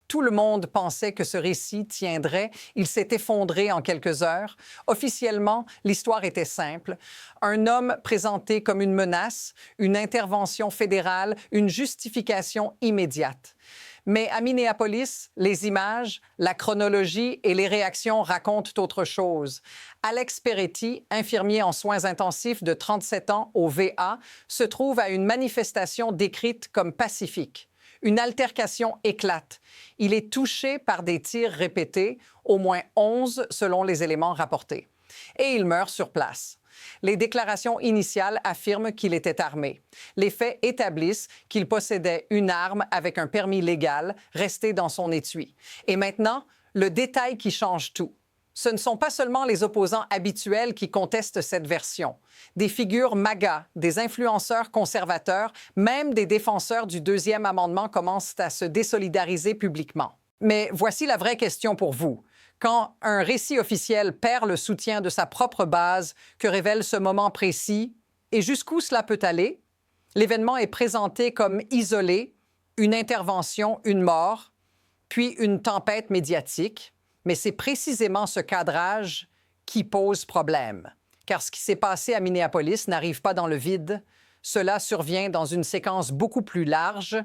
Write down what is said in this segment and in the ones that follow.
Tout le monde pensait que ce récit tiendrait. Il s'est effondré en quelques heures. Officiellement, l'histoire était simple. Un homme présenté comme une menace, une intervention fédérale, une justification immédiate. Mais à Minneapolis, les images, la chronologie et les réactions racontent autre chose. Alex Peretti, infirmier en soins intensifs de 37 ans au VA, se trouve à une manifestation décrite comme pacifique. Une altercation éclate. Il est touché par des tirs répétés, au moins 11 selon les éléments rapportés. Et il meurt sur place. Les déclarations initiales affirment qu'il était armé. Les faits établissent qu'il possédait une arme avec un permis légal resté dans son étui. Et maintenant, le détail qui change tout. Ce ne sont pas seulement les opposants habituels qui contestent cette version. Des figures MAGA, des influenceurs conservateurs, même des défenseurs du deuxième amendement commencent à se désolidariser publiquement. Mais voici la vraie question pour vous. Quand un récit officiel perd le soutien de sa propre base, que révèle ce moment précis, et jusqu'où cela peut aller? L'événement est présenté comme isolé, une intervention, une mort, puis une tempête médiatique. Mais c'est précisément ce cadrage qui pose problème. Car ce qui s'est passé à Minneapolis n'arrive pas dans le vide. Cela survient dans une séquence beaucoup plus large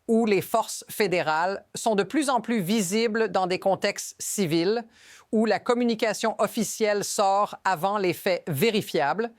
où les forces fédérales sont de plus en plus visibles dans des contextes civils, où la communication officielle sort avant les faits vérifiables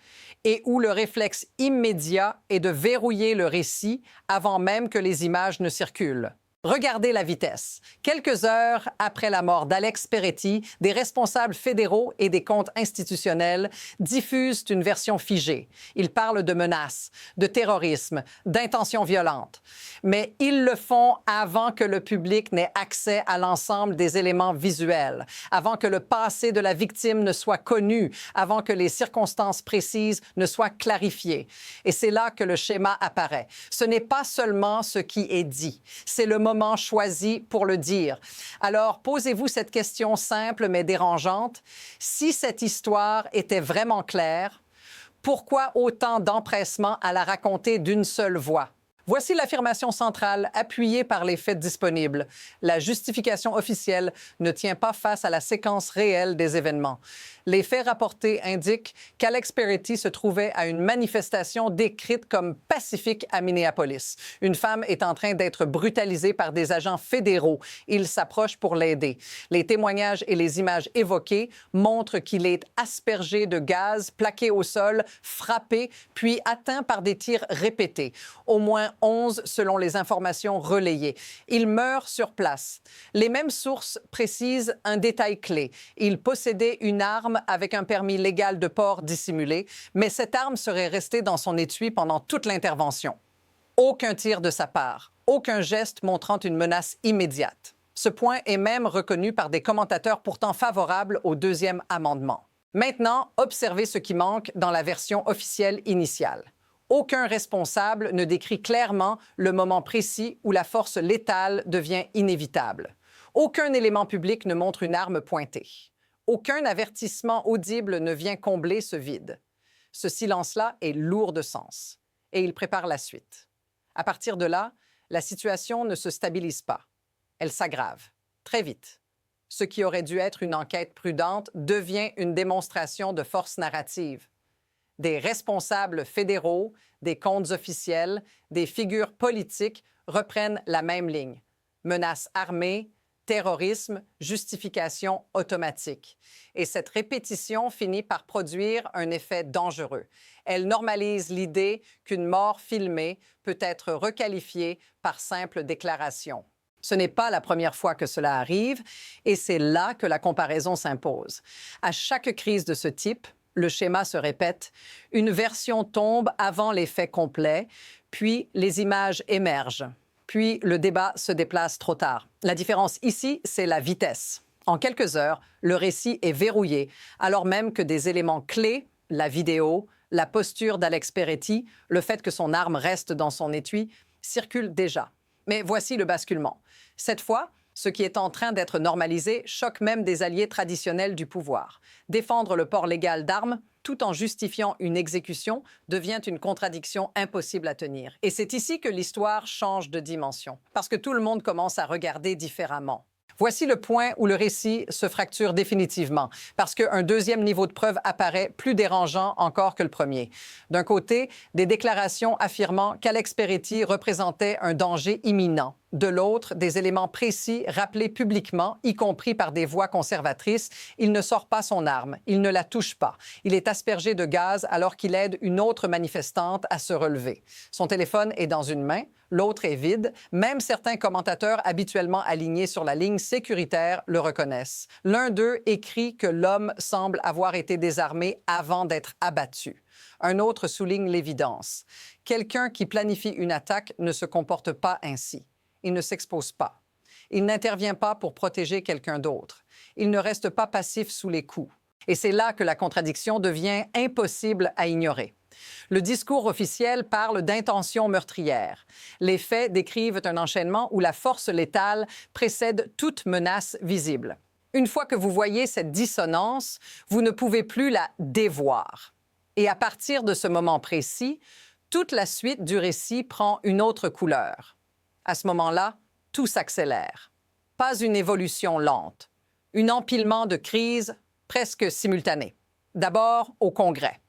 et où le réflexe immédiat est de verrouiller le récit avant même que les images ne circulent. Regardez la vitesse. Quelques heures après la mort d'Alex Peretti, des responsables fédéraux et des comptes institutionnels diffusent une version figée. Ils parlent de menaces, de terrorisme, d'intentions violentes. Mais ils le font avant que le public n'ait accès à l'ensemble des éléments visuels, avant que le passé de la victime ne soit connu, avant que les circonstances précises ne soient clarifiées. Et c'est là que le schéma apparaît. Ce n'est pas seulement ce qui est dit, c'est le moment choisi pour le dire. Alors, posez-vous cette question simple mais dérangeante. Si cette histoire était vraiment claire, pourquoi autant d'empressement à la raconter d'une seule voix? Voici l'affirmation centrale appuyée par les faits disponibles. La justification officielle ne tient pas face à la séquence réelle des événements. Les faits rapportés indiquent qu'Alex Peretti se trouvait à une manifestation décrite comme pacifique à Minneapolis. Une femme est en train d'être brutalisée par des agents fédéraux. Ils s'approchent pour l'aider. Les témoignages et les images évoquées montrent qu'il est aspergé de gaz, plaqué au sol, frappé, puis atteint par des tirs répétés. Au moins 11 selon les informations relayées. Il meurt sur place. Les mêmes sources précisent un détail clé. Il possédait une arme avec un permis légal de port dissimulé, mais cette arme serait restée dans son étui pendant toute l'intervention. Aucun tir de sa part, aucun geste montrant une menace immédiate. Ce point est même reconnu par des commentateurs pourtant favorables au deuxième amendement. Maintenant, observez ce qui manque dans la version officielle initiale. Aucun responsable ne décrit clairement le moment précis où la force létale devient inévitable. Aucun élément public ne montre une arme pointée. Aucun avertissement audible ne vient combler ce vide. Ce silence-là est lourd de sens. Et il prépare la suite. À partir de là, la situation ne se stabilise pas. Elle s'aggrave, très vite. Ce qui aurait dû être une enquête prudente devient une démonstration de force narrative. Des responsables fédéraux, des comptes officiels, des figures politiques reprennent la même ligne. Menaces armées, terrorisme, justification automatique. Et cette répétition finit par produire un effet dangereux. Elle normalise l'idée qu'une mort filmée peut être requalifiée par simple déclaration. Ce n'est pas la première fois que cela arrive, et c'est là que la comparaison s'impose. À chaque crise de ce type, le schéma se répète, une version tombe avant les faits complets, puis les images émergent, puis le débat se déplace trop tard. La différence ici, c'est la vitesse. En quelques heures, le récit est verrouillé, alors même que des éléments clés, la vidéo, la posture d'Alex Peretti, le fait que son arme reste dans son étui, circulent déjà. Mais voici le basculement. Cette fois, Ce qui est en train d'être normalisé choque même des alliés traditionnels du pouvoir. Défendre le port légal d'armes, tout en justifiant une exécution, devient une contradiction impossible à tenir. Et c'est ici que l'histoire change de dimension, parce que tout le monde commence à regarder différemment. Voici le point où le récit se fracture définitivement, parce qu'un deuxième niveau de preuve apparaît plus dérangeant encore que le premier. D'un côté, des déclarations affirmant qu'Alex Peretti représentait un danger imminent. De l'autre, des éléments précis rappelés publiquement, y compris par des voix conservatrices. Il ne sort pas son arme, il ne la touche pas. Il est aspergé de gaz alors qu'il aide une autre manifestante à se relever. Son téléphone est dans une main, l'autre est vide. Même certains commentateurs habituellement alignés sur la ligne sécuritaire le reconnaissent. L'un d'eux écrit que l'homme semble avoir été désarmé avant d'être abattu. Un autre souligne l'évidence. Quelqu'un qui planifie une attaque ne se comporte pas ainsi. Il ne s'expose pas. Il n'intervient pas pour protéger quelqu'un d'autre. Il ne reste pas passif sous les coups. Et c'est là que la contradiction devient impossible à ignorer. Le discours officiel parle d'intention meurtrière. Les faits décrivent un enchaînement où la force létale précède toute menace visible. Une fois que vous voyez cette dissonance, vous ne pouvez plus la dévoir. Et à partir de ce moment précis, toute la suite du récit prend une autre couleur. À ce moment-là, tout s'accélère. Pas une évolution lente, un empilement de crises presque simultanées. D'abord, au Congrès.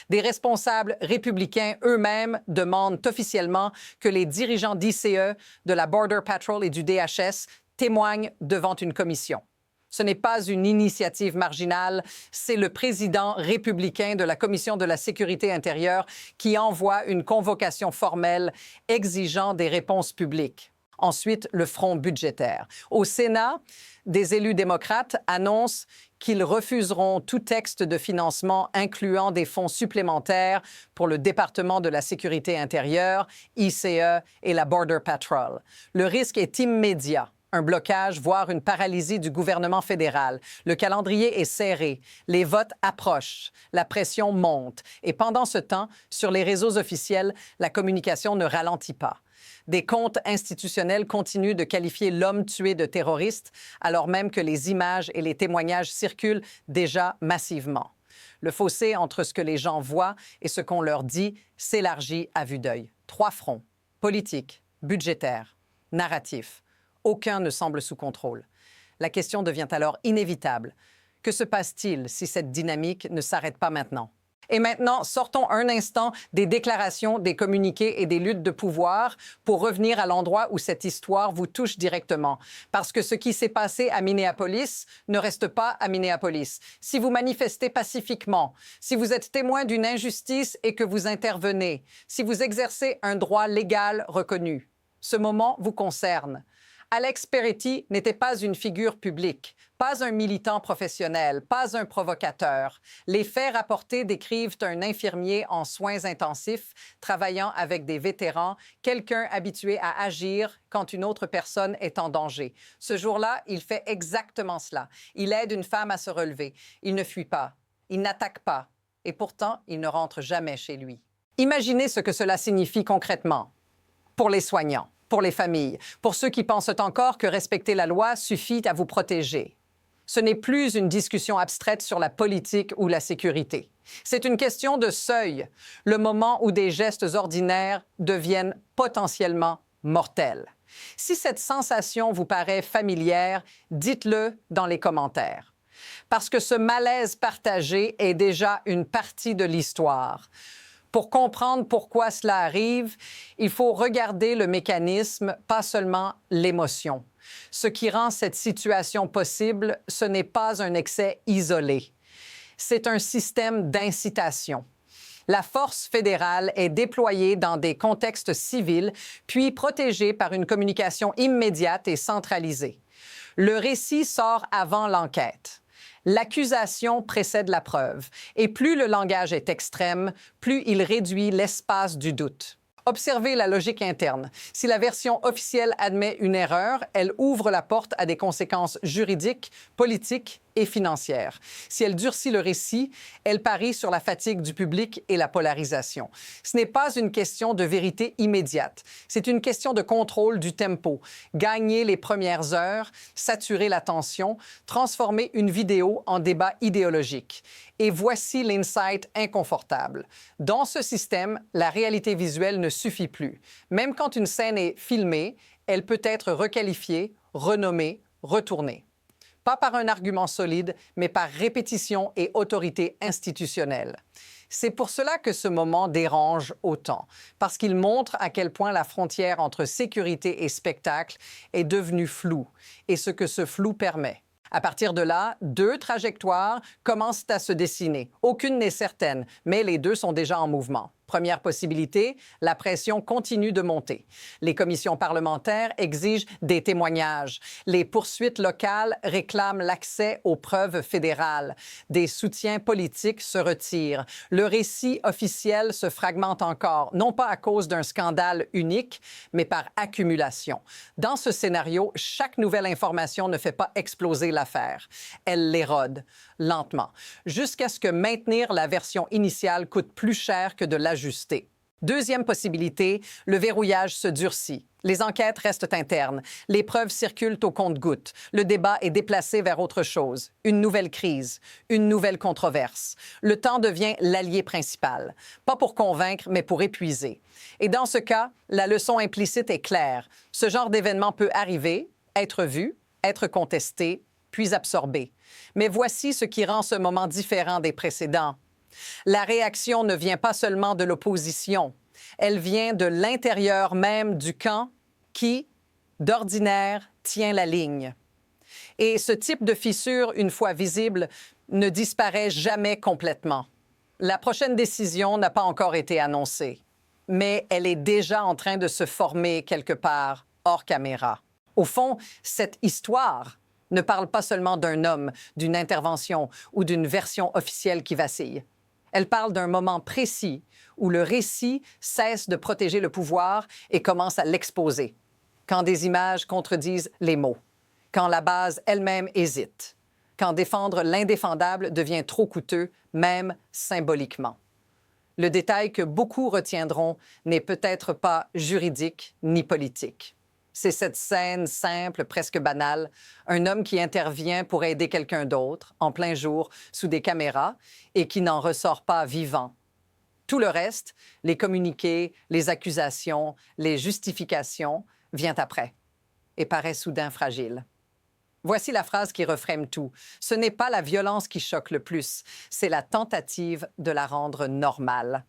Des responsables républicains eux-mêmes demandent officiellement que les dirigeants d'ICE, de la Border Patrol et du DHS témoignent devant une commission. Ce n'est pas une initiative marginale, c'est le président républicain de la Commission de la sécurité intérieure qui envoie une convocation formelle exigeant des réponses publiques. Ensuite, le front budgétaire. Au Sénat, des élus démocrates annoncent qu'ils refuseront tout texte de financement incluant des fonds supplémentaires pour le département de la sécurité intérieure, ICE et la Border Patrol. Le risque est immédiat. Un blocage, voire une paralysie du gouvernement fédéral. Le calendrier est serré, les votes approchent, la pression monte. Et pendant ce temps, sur les réseaux officiels, la communication ne ralentit pas. Des comptes institutionnels continuent de qualifier l'homme tué de terroriste, alors même que les images et les témoignages circulent déjà massivement. Le fossé entre ce que les gens voient et ce qu'on leur dit s'élargit à vue d'œil. 3 fronts, politique, budgétaire, narratif. Aucun ne semble sous contrôle. La question devient alors inévitable. Que se passe-t-il si cette dynamique ne s'arrête pas maintenant? Et maintenant, sortons un instant des déclarations, des communiqués et des luttes de pouvoir pour revenir à l'endroit où cette histoire vous touche directement. Parce que ce qui s'est passé à Minneapolis ne reste pas à Minneapolis. Si vous manifestez pacifiquement, si vous êtes témoin d'une injustice et que vous intervenez, si vous exercez un droit légal reconnu, ce moment vous concerne. Alex Peretti n'était pas une figure publique, pas un militant professionnel, pas un provocateur. Les faits rapportés décrivent un infirmier en soins intensifs, travaillant avec des vétérans, quelqu'un habitué à agir quand une autre personne est en danger. Ce jour-là, il fait exactement cela. Il aide une femme à se relever. Il ne fuit pas. Il n'attaque pas. Et pourtant, il ne rentre jamais chez lui. Imaginez ce que cela signifie concrètement pour les soignants, pour les familles, pour ceux qui pensent encore que respecter la loi suffit à vous protéger. Ce n'est plus une discussion abstraite sur la politique ou la sécurité. C'est une question de seuil, le moment où des gestes ordinaires deviennent potentiellement mortels. Si cette sensation vous paraît familière, dites-le dans les commentaires. Parce que ce malaise partagé est déjà une partie de l'histoire. Pour comprendre pourquoi cela arrive, il faut regarder le mécanisme, pas seulement l'émotion. Ce qui rend cette situation possible, ce n'est pas un excès isolé. C'est un système d'incitation. La force fédérale est déployée dans des contextes civils, puis protégée par une communication immédiate et centralisée. Le récit sort avant l'enquête. L'accusation précède la preuve, et plus le langage est extrême, plus il réduit l'espace du doute. Observez la logique interne. Si la version officielle admet une erreur, elle ouvre la porte à des conséquences juridiques, politiques et financières. Si elle durcit le récit, elle parie sur la fatigue du public et la polarisation. Ce n'est pas une question de vérité immédiate. C'est une question de contrôle du tempo. Gagner les premières heures, saturer l'attention, transformer une vidéo en débat idéologique. Et voici l'insight inconfortable. Dans ce système, la réalité visuelle ne suffit plus. Même quand une scène est filmée, elle peut être requalifiée, renommée, retournée. Pas par un argument solide, mais par répétition et autorité institutionnelle. C'est pour cela que ce moment dérange autant, parce qu'il montre à quel point la frontière entre sécurité et spectacle est devenue floue, et ce que ce flou permet. À partir de là, deux trajectoires commencent à se dessiner. Aucune n'est certaine, mais les deux sont déjà en mouvement. Première possibilité, la pression continue de monter. Les commissions parlementaires exigent des témoignages. Les poursuites locales réclament l'accès aux preuves fédérales. Des soutiens politiques se retirent. Le récit officiel se fragmente encore, non pas à cause d'un scandale unique, mais par accumulation. Dans ce scénario, chaque nouvelle information ne fait pas exploser l'affaire. Elle l'érode, lentement, jusqu'à ce que maintenir la version initiale coûte plus cher que de l'ajuster. Deuxième possibilité, le verrouillage se durcit. Les enquêtes restent internes. Les preuves circulent au compte-gouttes. Le débat est déplacé vers autre chose. Une nouvelle crise, une nouvelle controverse. Le temps devient l'allié principal. Pas pour convaincre, mais pour épuiser. Et dans ce cas, la leçon implicite est claire. Ce genre d'événement peut arriver, être vu, être contesté, puis absorbé. Mais voici ce qui rend ce moment différent des précédents. La réaction ne vient pas seulement de l'opposition, elle vient de l'intérieur même du camp qui, d'ordinaire, tient la ligne. Et ce type de fissure, une fois visible, ne disparaît jamais complètement. La prochaine décision n'a pas encore été annoncée, mais elle est déjà en train de se former quelque part, hors caméra. Au fond, cette histoire ne parle pas seulement d'un homme, d'une intervention ou d'une version officielle qui vacille. Elle parle d'un moment précis où le récit cesse de protéger le pouvoir et commence à l'exposer, quand des images contredisent les mots, quand la base elle-même hésite, quand défendre l'indéfendable devient trop coûteux, même symboliquement. Le détail que beaucoup retiendront n'est peut-être pas juridique ni politique. C'est cette scène simple, presque banale, un homme qui intervient pour aider quelqu'un d'autre, en plein jour, sous des caméras, et qui n'en ressort pas vivant. Tout le reste, les communiqués, les accusations, les justifications, vient après, et paraît soudain fragile. Voici la phrase qui refrème tout. Ce n'est pas la violence qui choque le plus, c'est la tentative de la rendre normale.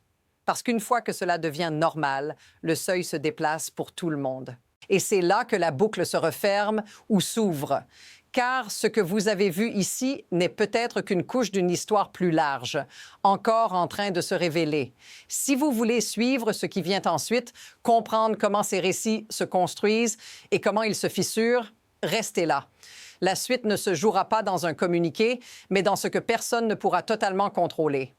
Parce qu'une fois que cela devient normal, le seuil se déplace pour tout le monde. Et c'est là que la boucle se referme ou s'ouvre. Car ce que vous avez vu ici n'est peut-être qu'une couche d'une histoire plus large, encore en train de se révéler. Si vous voulez suivre ce qui vient ensuite, comprendre comment ces récits se construisent et comment ils se fissurent, restez là. La suite ne se jouera pas dans un communiqué, mais dans ce que personne ne pourra totalement contrôler.